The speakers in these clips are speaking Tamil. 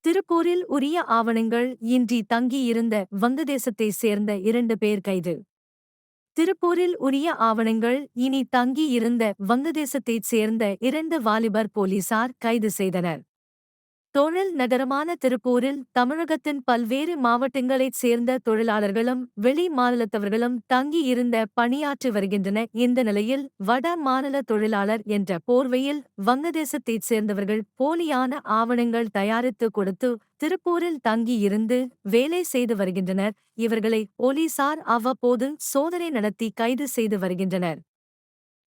திருப்பூரில் உரிய ஆவணங்கள் இன்றி தங்கியிருந்த வங்கதேசத்தைச் சேர்ந்த 2 பேர் கைது. திருப்பூரில் உரிய ஆவணங்கள் இனி தங்கியிருந்த வங்கதேசத்தைச் சேர்ந்த 2 வாலிபர் போலீசார் கைது செய்தனர். தொழில் நகரமான திருப்பூரில் தமிழகத்தின் பல்வேறு மாவட்டங்களைச் சேர்ந்த தொழிலாளர்களும் வெளி மாநிலத்தவர்களும் தங்கியிருந்த பணியாற்றி வருகின்றன. இந்த நிலையில் வட மாநில தொழிலாளர் என்ற போர்வையில் வங்கதேசத்தைச் சேர்ந்தவர்கள் போலியான ஆவணங்கள் தயாரித்து கொடுத்து திருப்பூரில் தங்கியிருந்து வேலை செய்து வருகின்றனர். இவர்களை போலீசார் அவ்வப்போது சோதனை நடத்தி கைது செய்து வருகின்றனர்.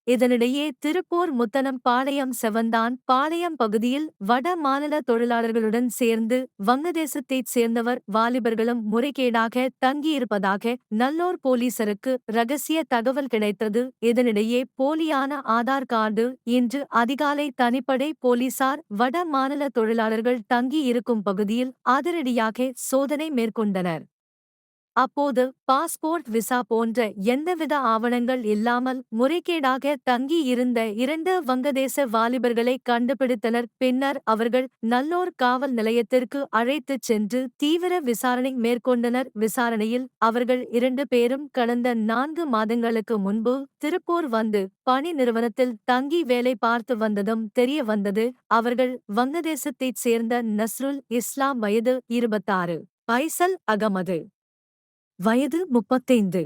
இதனிடையே திருப்பூர் முத்தனம் பாளையம் செவந்தான் பாளையம் பகுதியில் வட மாநில தொழிலாளர்களுடன் சேர்ந்து வங்கதேசத்தைச் சேர்ந்தவர் வாலிபர்களும் முறைகேடாக தங்கியிருப்பதாக நல்லோர் போலீசருக்கு ரகசிய தகவல் கிடைத்தது. இதனிடையே போலியான ஆதார் கார்டு இன்று அதிகாலை தனிப்படை போலீசார் வட மாநில தொழிலாளர்கள் தங்கியிருக்கும் பகுதியில் அதிரடியாக சோதனை மேற்கொண்டனர். அப்போது பாஸ்போர்ட் விசா போன்ற எந்தவித ஆவணங்கள் இல்லாமல் முறைகேடாக தங்கி இருந்த 2 வங்கதேச வாலிபர்களை கண்டுபிடித்தனர். பின்னர் அவர்கள் நல்லோர் காவல் நிலையத்திற்கு அழைத்துச் சென்று தீவிர விசாரணை மேற்கொண்டனர். விசாரணையில் அவர்கள் 2 பேரும் கடந்த 4 மாதங்களுக்கு முன்பு திருப்பூர் வந்து பணி நிறுவனத்தில் தங்கி வேலை பார்த்து வந்ததும் தெரிய வந்தது. அவர்கள் வங்கதேசத்தைச் சேர்ந்த நஸ்ருல் இஸ்லாம் வயது 26, பைசல் அகமது வயது 35,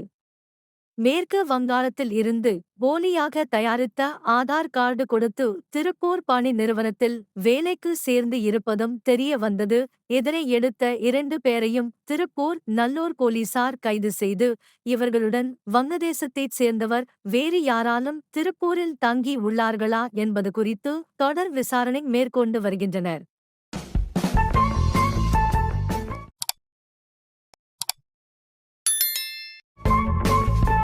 மேற்கு வங்காளத்தில் இருந்து போலியாக தயாரித்த ஆதார் கார்டு கொடுத்து திருப்பூர் பணி நிறுவனத்தில் வேலைக்கு சேர்ந்து இருப்பதும் தெரிய வந்தது. இதனை எடுத்த 2 பேரையும் திருப்பூர் நல்லூர் போலீசார் கைது செய்து இவர்களுடன் வங்கதேசத்தைச் சேர்ந்தவர் வேறு யாராலும் திருப்பூரில் தங்கி உள்ளார்களா என்பது குறித்து தொடர் விசாரணை மேற்கொண்டு வருகின்றனர்.